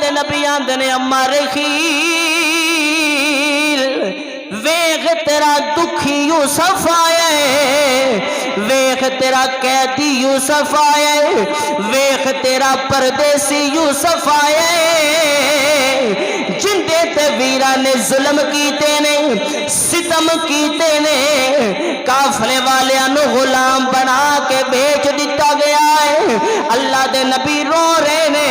دے نبی آندے نے اما رخیل ویخ تیرا دکھی یوسف آیا ہے، ویخ تیرا قیدی یوسف آیا ہے، ویخ تیرا پردیسی یوسف آیا ہے، جندے تے ویرا نے ظلم کیتے نے، ستم کیتے نے، قافلے والیاں نو غلام بنا کے بیچ دیتا گیا ہے۔ اللہ دے نبی رو رہے نے،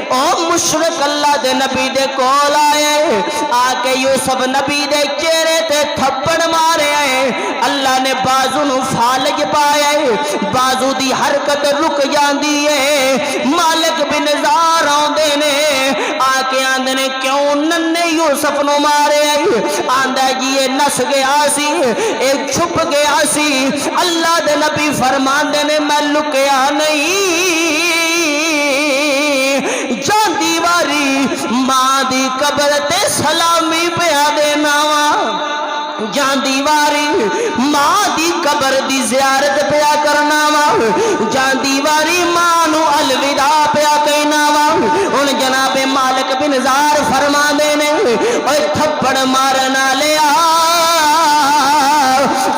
او مشرک اللہ دے نبی دے کول آئے، آ کے یوسف نبی دے چہرے تے تھپڑ مارے آئے، اللہ نے بازو نو فالج پایا ہے، بازو دی حرکت رک جاندی ہے، مالک بن زار آندے نے، آ کے آندے نے کیوں ننے یوسف نو مارے آئے، آندہ جی یہ نس گیا سی، ایک چھپ گیا سی، اللہ دے نبی فرمان دے نے میں لکیا نہیں، جان دیواری ماں دی قبر تے سلامی پیا دینا وا، جان دیواری ماں دی قبر دی زیارت پیا کرنا وا، جان دیواری ماں نو الوداع پیا کہنا وا۔ ان جناب مالک بن زار فرما دینے اوے تھپڑ مارنا لیا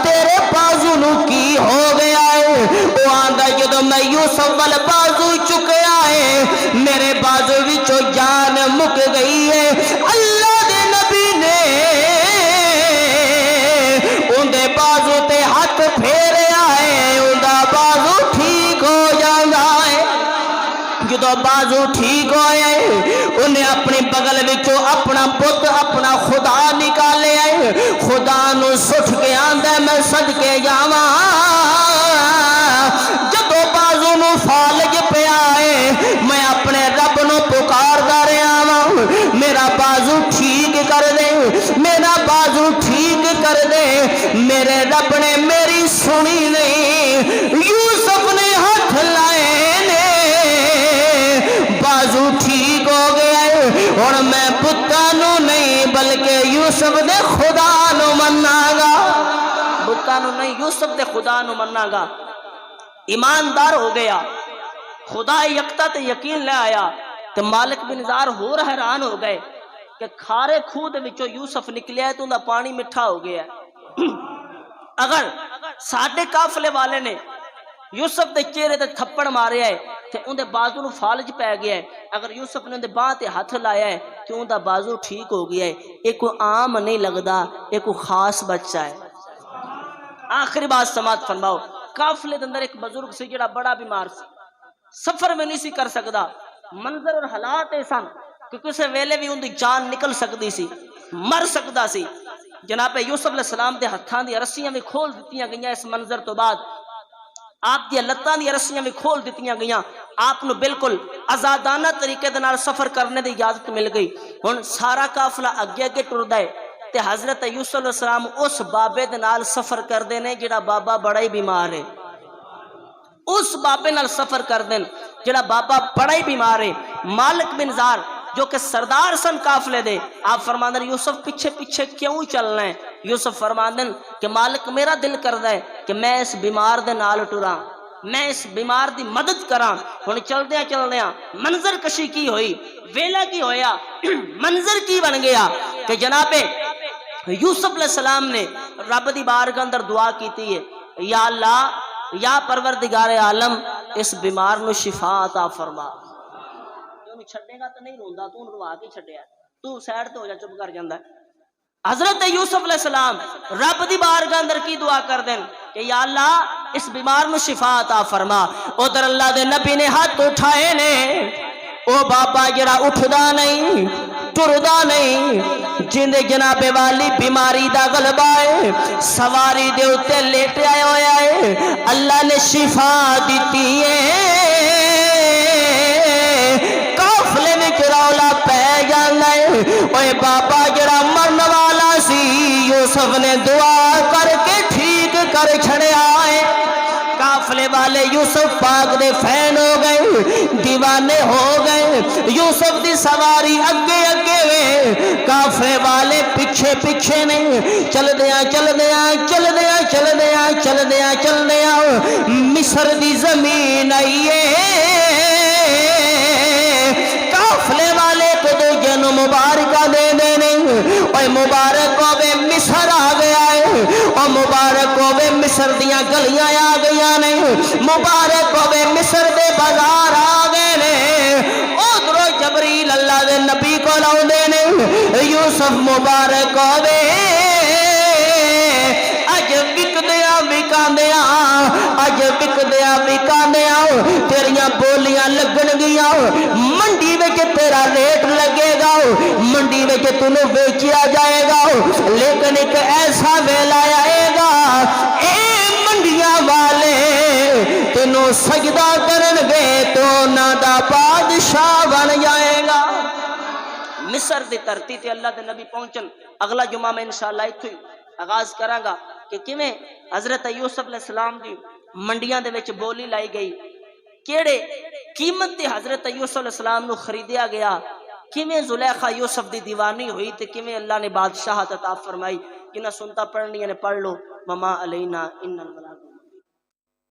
تیرے بازو نو کی ہو گیا ہے، وہ آندہ جدو میں یوسف وال بازو چکیا ہے میرے بازو وچو جان مک گئی ہے، اللہ دے نبی نے اندے بازو تے ہاتھ پھیریا ہے، اندہ بازو ٹھیک ہو جانا ہے۔ جدو بازو ٹھیک ہوئے انہیں اپنی بغل وچو اپنا بت اپنا خدا نکالے آئے، خدا نو سٹھ کے آندہ میں صدقے جاواں، جدو بازو نو فالج پہ آئے میں اپنے رب نو پکار دارے آواں، میرا بازو ٹھیک کر دے، میرا بازو ٹھیک کر دے، میرے رب نے میری سنی نہیں، یوسف نے ہاتھ لائے نے بازو ٹھیک ہو گیا ہے، اور میں بتانو نہیں بلکہ یوسف دے خدا نو مننا گا، بتانو نہیں یوسف دے خدا نو مننا گا۔ ایماندار ہو گیا، خدا یکتا تے یقین لے آیا، تے مالک بن زار ہور حیران ہو گئے کہ کھارے خود وچو یوسف نکلیا ہے تو انہا پانی مٹھا ہو گیا ہے۔ اگر ساڑھے قافلے والے نے یوسف دے چہرے تے تھپڑ مارے ہے تے اندے بازو نو فالج پہ گیا ہے، اگر یوسف نے اندے باں تے ہاتھ لایا ہے تو اندہ بازو ٹھیک ہو گیا ہے، ایک کو عام نہیں لگدا، ایک کو خاص بچہ ہے۔ آخری بات سماعت فرماؤ، قافلے دے اندر ایک بزرگ سی جڑا بڑا بیمار سی، سفر میں نہیں سی کر سکدا، منظر اور حالات ایسا کہ کسے ویلے بھی ان دی جان نکل سکتی سی، مر سکتا سی۔ جناب یوسف علیہ السلام دے ہتھاں دی رسیاں بھی کھول دتیاں گئیاں، اس منظر تو بعد آپ دی لتاں دی رسیاں بھی کھول دتیاں گئیاں، آپ نو بالکل آزادانہ طریقے دے نال سفر کرنے دی اجازت مل گئی۔ ہن سارا قافلہ اگے اگے ٹردا ہے تے حضرت یوسف علیہ السلام اس بابے دے نال سفر کردے نے جڑا بابا بڑا ہی بیمار ہے، اس بابے نال سفر کردے جڑا بابا بڑا ہی بیمار ہے۔ مالک بن زار جو کہ سردار سن قافلے دے، آپ فرماندن یوسف پیچھے پیچھے کیوں چلنا ہے؟ یوسف فرماندن کہ مالک میرا دل کردا ہے کہ میں اس بیمار دے نال ٹراں، میں اس بیمار دی مدد کراں۔ ہن چلدیاں چلدیاں منظر کشی کی ہوئی، ویلا کی ہویا، منظر کی بن گیا کہ جناب یوسف علیہ السلام نے رب دی بارگاہ اندر دعا کیتی ہے، یا اللہ یا پروردگار عالم اس بیمار نو شفا عطا فرما۔ تو چھڑے گا تو نہیں روندا، تو روا کے چھڑیا، تو سائڈ تے ہو جا، چپ کر جاندا ہے۔ حضرت یوسف علیہ السلام رب دی بارگاہ اندر کی دعا کر دین کہ یا اللہ اس بیمار نو شفا عطا فرما۔ ادھر اللہ دے نبی نے ہاتھ اٹھائے نے، او بابا جڑا اٹھدا نہیں ٹردا نہیں، جندے جناب والی بیماری دا غلبہ ہے، سواری دے اوتے لیٹیا ہویا ہے، اللہ نے شفا دیتی ہے۔ قافلے وچ رولا پے جاندا ہے، اوے بابا جڑا مرن والا سی یوسف نے دعا کر کے ٹھیک کر چھڑیا ہے۔ قافلے والے یوسف پاک دے فین ہو گئے، دیوانے ہو گئے، یوسف دی سواری اگے اگے وے، قافلے والے پیچھے پیچھے نے، چل دیاں چل دیاں چل دیاں چل دیاں چل دیاں چل دیاں مصر دی زمین آئیے۔ قافلے والے کو اوے مبارک ہوے مصر آ گیا ہے، او مبارک ہوے مصر دیاں گلیاں آ گئیاں نے، مبارک ہوے مصر دے بازار آ گئے نے۔ ادھروں جبریل اللہ دے نبی کو لاؤندے نے، یوسف مبارک ہوے اج وکدیاں وکاندیاں، اج وکدیاں وکاندیاں تیریاں بولیاں لگن گیاں، منڈی وچ تیرا ریٹ لگے گا، منڈی وچ تینوں ویچیا جائے گا، لیکن ایک ایسا ویلا آئے گا اے منڈیاں والے تینوں سجدہ کرن گے تو انہاں دا بادشاہ بن جائے گا۔ مصر دی دھرتی تے اللہ دے نبی پہنچن، اگلا جمعہ میں انشاءاللہ ایتھوں ہی آغاز کراں گا کہ کیویں حضرت یوسف علیہ السلام دی منڈیاں دے وچ بولی لائی گئی، کیڑے قیمت تے حضرت یوسف علیہ السلام نو خریدیا گیا، کیویں زلیخا یوسف دی دیوانی ہوئی تے کیویں اللہ نے بادشاہت عطا فرمائی۔ جنہاں سنتا پڑھنی نے پڑھ لو، وما علینا ان